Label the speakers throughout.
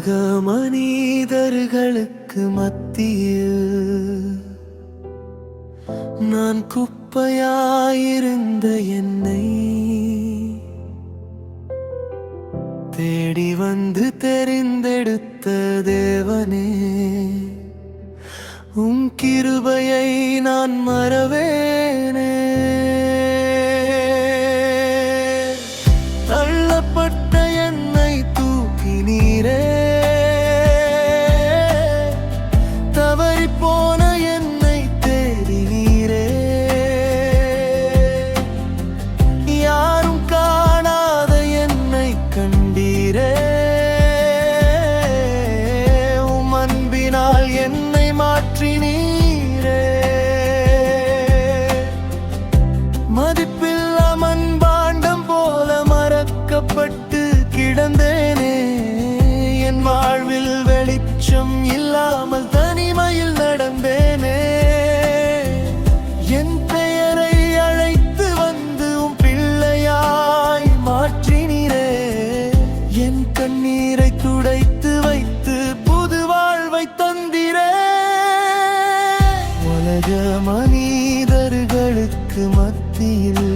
Speaker 1: உலக மனிதர்களுக்கு மத்தியில் நான் குப்பையாயிருந்த என்னை தேடி வந்து தெரிந்தெடுத்த தேவனே, உம் கிருபையை நான் மறவேனே. தள்ளப்பட்ட என்னை தூக்கினீரே, தவறிப்போன என்னை தேடினீரே. யாரும் காணாத என்னை கண்டீரே, உம் அன்பினால் என்னை மாற்றினீரே. மதிப்பில்லா மண்பாண்டம் போல மறக்கப்பட்டு கிடந்தேனே. என் வாழ்வில் வெளிச்சம் இல்லாமல் தனிமையில் நடந்தேனே. என் பெயரை அழைத்து வந்து உம் பிள்ளையாய் மாற்றினீரே. என் கண்ணீரை துடைத்து வைத்து புது வாழ்வை தந்திரே. உலக மனிதர்களுக்கு மத்தியில்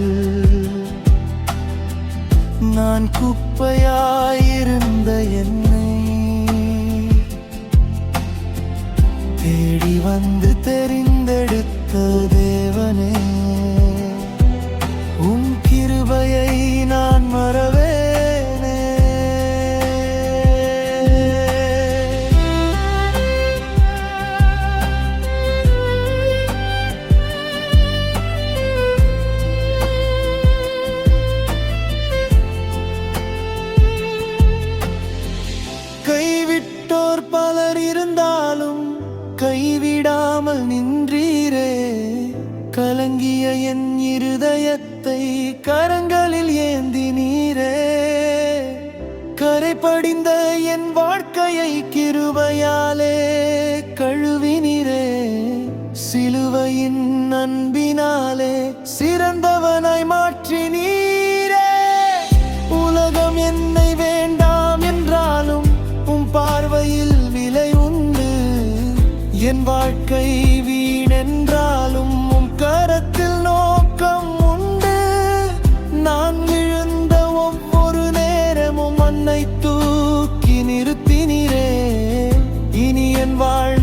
Speaker 1: நான் குப்பையாயிருந்த என்னை தேடி வந்து தெரிந்தெடுத்த தேவனே, உம் கிருபையை நான் மறவேனே. கைவிட்டோர் பலர் இருந்தாலும் கைவிடாமல் நின்றீரே. கலங்கிய என் இருதயத்தை கரங்களில் ஏந்தினீரே. கரை படிந்த என் வாழ்க்கையை கிருபையாலே கழுவினீரே. சிலுவையின் அன்பினாலே சிறந்தவனாய் மாற்றினீரே. உலகம் என்னை வேண்டாம் என்றாலும் உம் பார்வையில் விலை உண்டு. என் வாழ்க்கை வீணென்றாலும் உம் கரத்தில் நோக்கம் உண்டு. நான் விழுந்த ஒவ்வொரு நேரமும் மண்ணை தூக்கி நிறுத்தினீரே. இனி என் வாழ்